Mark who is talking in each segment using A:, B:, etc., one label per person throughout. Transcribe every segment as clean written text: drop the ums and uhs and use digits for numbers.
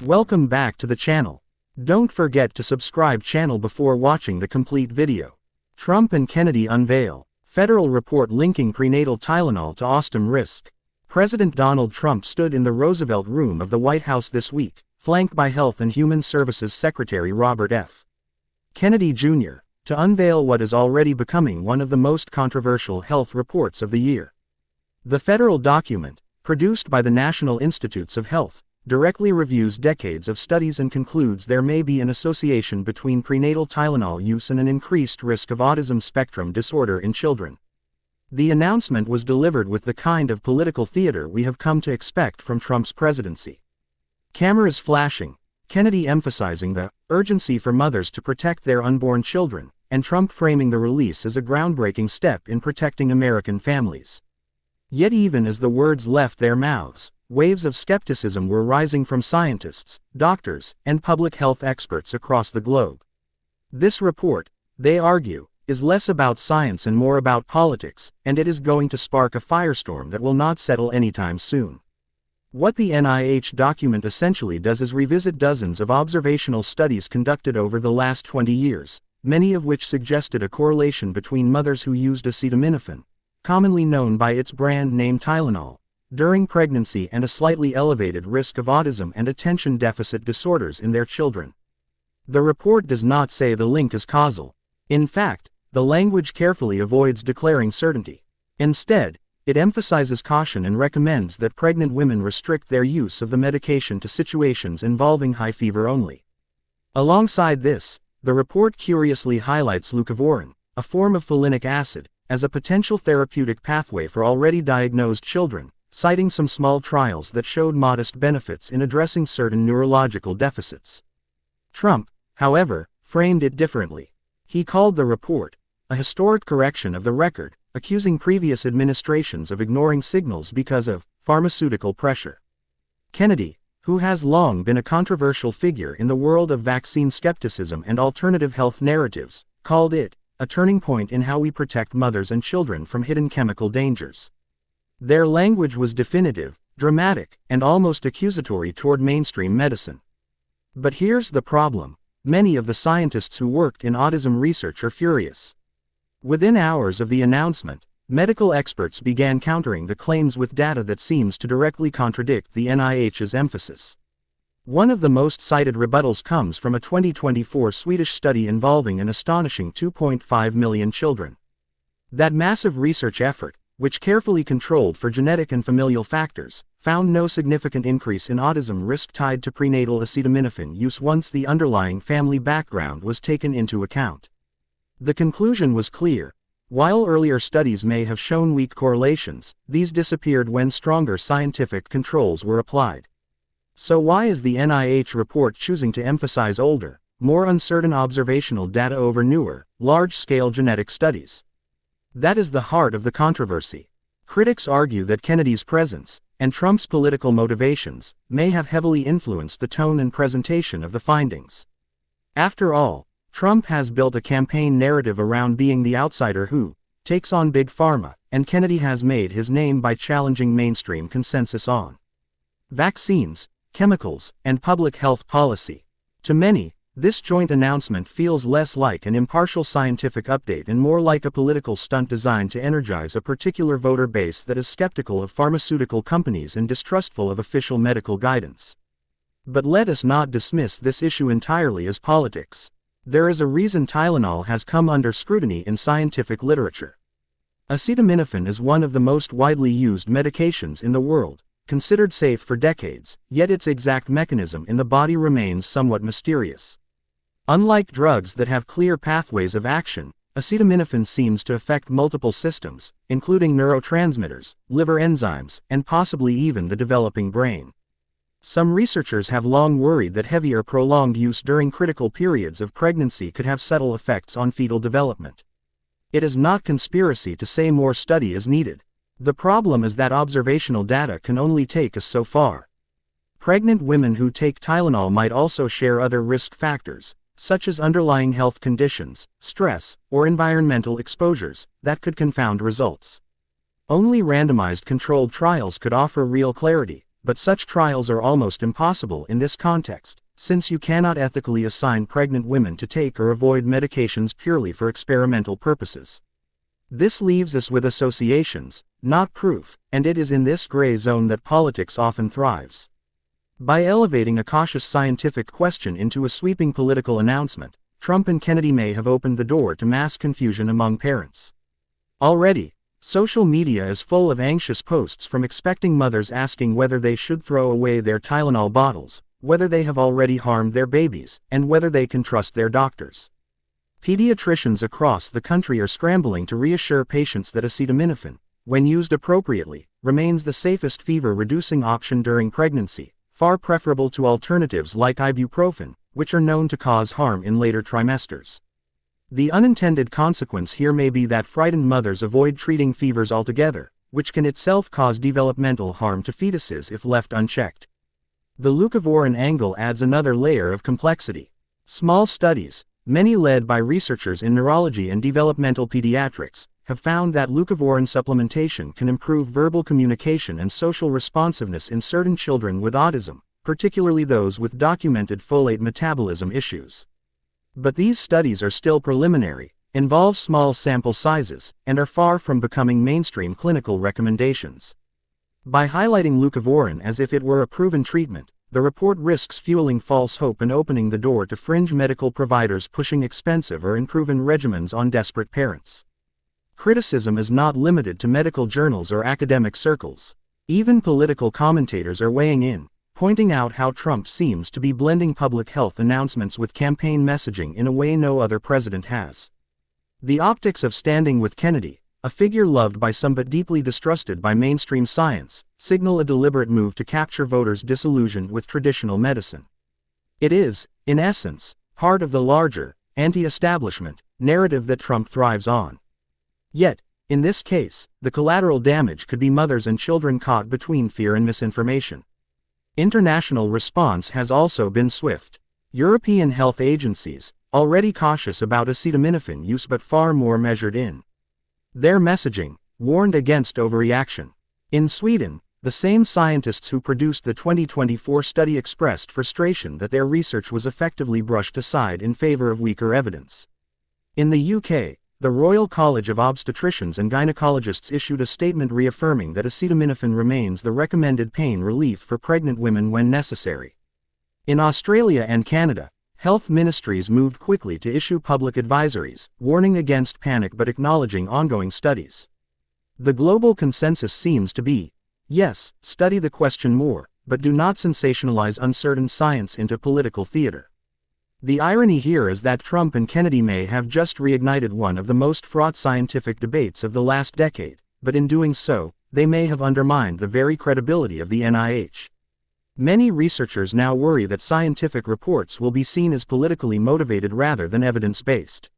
A: Welcome back to the channel. Don't forget to subscribe channel before watching the complete video. Trump and Kennedy unveil. Federal report linking prenatal Tylenol to autism risk. President Donald Trump stood in the Roosevelt Room of the White House this week, flanked by Health and Human Services Secretary Robert F. Kennedy Jr., to unveil what is already becoming one of the most controversial health reports of the year. The federal document, produced by the National Institutes of Health, directly reviews decades of studies and concludes there may be an association between prenatal Tylenol use and an increased risk of autism spectrum disorder in children. The announcement was delivered with the kind of political theater we have come to expect from Trump's presidency. Cameras flashing, Kennedy emphasizing the urgency for mothers to protect their unborn children, and Trump framing the release as a groundbreaking step in protecting American families. Yet even as the words left their mouths, waves of skepticism were rising from scientists, doctors, and public health experts across the globe. This report, they argue, is less about science and more about politics, and it is going to spark a firestorm that will not settle anytime soon. What the NIH document essentially does is revisit dozens of observational studies conducted over the last 20 years, many of which suggested a correlation between mothers who used acetaminophen, commonly known by its brand name Tylenol, during pregnancy and a slightly elevated risk of autism and attention deficit disorders in their children. The report does not say the link is causal. In fact, the language carefully avoids declaring certainty. Instead, it emphasizes caution and recommends that pregnant women restrict their use of the medication to situations involving high fever only. Alongside this, the report curiously highlights leucovorin, a form of folinic acid, as a potential therapeutic pathway for already diagnosed children, citing some small trials that showed modest benefits in addressing certain neurological deficits. Trump, however, framed it differently. He called the report a historic correction of the record, accusing previous administrations of ignoring signals because of pharmaceutical pressure. Kennedy, who has long been a controversial figure in the world of vaccine skepticism and alternative health narratives, called it a turning point in how we protect mothers and children from hidden chemical dangers. Their language was definitive, dramatic, and almost accusatory toward mainstream medicine. But here's the problem: many of the scientists who worked in autism research are furious. Within hours of the announcement, medical experts began countering the claims with data that seems to directly contradict the NIH's emphasis. One of the most cited rebuttals comes from a 2024 Swedish study involving an astonishing 2.5 million children. That massive research effort, which carefully controlled for genetic and familial factors, found no significant increase in autism risk tied to prenatal acetaminophen use once the underlying family background was taken into account. The conclusion was clear: while earlier studies may have shown weak correlations, these disappeared when stronger scientific controls were applied. So why is the NIH report choosing to emphasize older, more uncertain observational data over newer, large-scale genetic studies? That is the heart of the controversy. Critics argue that Kennedy's presence, and Trump's political motivations, may have heavily influenced the tone and presentation of the findings. After all, Trump has built a campaign narrative around being the outsider who takes on big pharma, and Kennedy has made his name by challenging mainstream consensus on vaccines, chemicals, and public health policy. To many, this joint announcement feels less like an impartial scientific update and more like a political stunt designed to energize a particular voter base that is skeptical of pharmaceutical companies and distrustful of official medical guidance. But let us not dismiss this issue entirely as politics. There is a reason Tylenol has come under scrutiny in scientific literature. Acetaminophen is one of the most widely used medications in the world, considered safe for decades, yet its exact mechanism in the body remains somewhat mysterious. Unlike drugs that have clear pathways of action, acetaminophen seems to affect multiple systems, including neurotransmitters, liver enzymes, and possibly even the developing brain. Some researchers have long worried that heavier prolonged use during critical periods of pregnancy could have subtle effects on fetal development. It is not conspiracy to say more study is needed. The problem is that observational data can only take us so far. Pregnant women who take Tylenol might also share other risk factors, such as underlying health conditions, stress, or environmental exposures, that could confound results. Only randomized controlled trials could offer real clarity, but such trials are almost impossible in this context, since you cannot ethically assign pregnant women to take or avoid medications purely for experimental purposes. This leaves us with associations, not proof, and it is in this gray zone that politics often thrives. By elevating a cautious scientific question into a sweeping political announcement, Trump and Kennedy may have opened the door to mass confusion among parents. Already, social media is full of anxious posts from expecting mothers asking whether they should throw away their Tylenol bottles, whether they have already harmed their babies, and whether they can trust their doctors. Pediatricians across the country are scrambling to reassure patients that acetaminophen, when used appropriately, remains the safest fever-reducing option during pregnancy, far preferable to alternatives like ibuprofen, which are known to cause harm in later trimesters. The unintended consequence here may be that frightened mothers avoid treating fevers altogether, which can itself cause developmental harm to fetuses if left unchecked. The leucovorin angle adds another layer of complexity. Small studies, many led by researchers in neurology and developmental pediatrics, have found that leucovorin supplementation can improve verbal communication and social responsiveness in certain children with autism, particularly those with documented folate metabolism issues. But these studies are still preliminary, involve small sample sizes, and are far from becoming mainstream clinical recommendations. By highlighting leucovorin as if it were a proven treatment, the report risks fueling false hope and opening the door to fringe medical providers pushing expensive or unproven regimens on desperate parents. Criticism is not limited to medical journals or academic circles. Even political commentators are weighing in, pointing out how Trump seems to be blending public health announcements with campaign messaging in a way no other president has. The optics of standing with Kennedy, a figure loved by some but deeply distrusted by mainstream science, signal a deliberate move to capture voters disillusioned with traditional medicine. It is, in essence, part of the larger, anti-establishment, narrative that Trump thrives on. Yet, in this case, the collateral damage could be mothers and children caught between fear and misinformation. International response has also been swift. European health agencies, already cautious about acetaminophen use but far more measured in their messaging, warned against overreaction. In Sweden, the same scientists who produced the 2024 study expressed frustration that their research was effectively brushed aside in favor of weaker evidence. In the UK, the Royal College of Obstetricians and Gynecologists issued a statement reaffirming that acetaminophen remains the recommended pain relief for pregnant women when necessary. In Australia and Canada, health ministries moved quickly to issue public advisories, warning against panic but acknowledging ongoing studies. The global consensus seems to be, yes, study the question more, but do not sensationalize uncertain science into political theater. The irony here is that Trump and Kennedy may have just reignited one of the most fraught scientific debates of the last decade, but in doing so, they may have undermined the very credibility of the NIH. Many researchers now worry that scientific reports will be seen as politically motivated rather than evidence-based.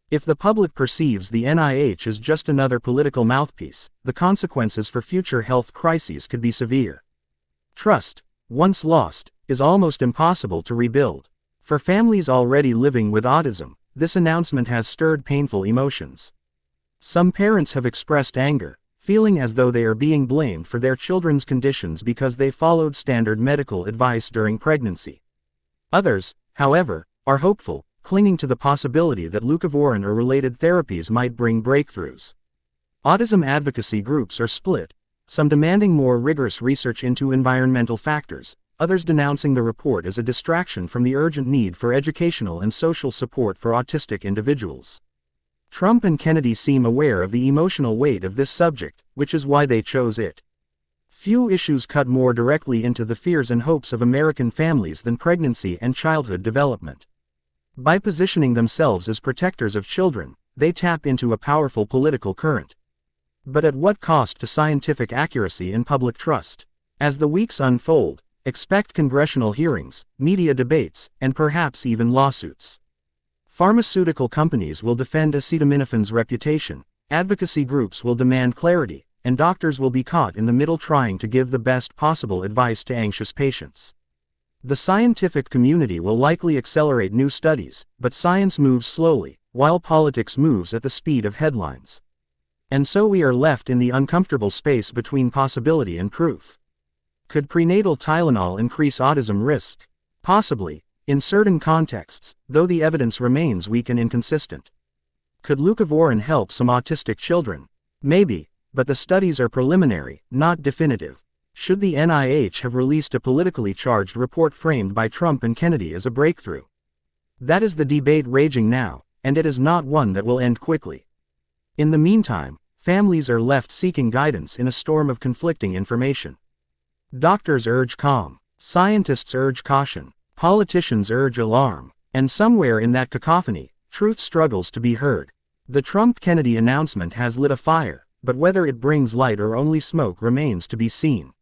A: If the public perceives the NIH as just another political mouthpiece, the consequences for future health crises could be severe. Trust, once lost, is almost impossible to rebuild. For families already living with autism, this announcement has stirred painful emotions. Some parents have expressed anger, feeling as though they are being blamed for their children's conditions because they followed standard medical advice during pregnancy. Others, however, are hopeful, clinging to the possibility that leucovorin or related therapies might bring breakthroughs. Autism advocacy groups are split, some demanding more rigorous research into environmental factors, others denouncing the report as a distraction from the urgent need for educational and social support for autistic individuals. Trump and Kennedy seem aware of the emotional weight of this subject, which is why they chose it. Few issues cut more directly into the fears and hopes of American families than pregnancy and childhood development. By positioning themselves as protectors of children, they tap into a powerful political current. But at what cost to scientific accuracy and public trust? As the weeks unfold, expect congressional hearings, media debates, and perhaps even lawsuits. Pharmaceutical companies will defend acetaminophen's reputation, advocacy groups will demand clarity, and doctors will be caught in the middle trying to give the best possible advice to anxious patients. The scientific community will likely accelerate new studies, but science moves slowly, while politics moves at the speed of headlines. And so we are left in the uncomfortable space between possibility and proof. Could prenatal Tylenol increase autism risk? Possibly, in certain contexts, though the evidence remains weak and inconsistent. Could leucovorin help some autistic children? Maybe, but the studies are preliminary, not definitive. Should the NIH have released a politically charged report framed by Trump and Kennedy as a breakthrough? That is the debate raging now, and it is not one that will end quickly. In the meantime, families are left seeking guidance in a storm of conflicting information. Doctors urge calm, scientists urge caution, politicians urge alarm, and somewhere in that cacophony, truth struggles to be heard. The Trump-Kennedy announcement has lit a fire, but whether it brings light or only smoke remains to be seen.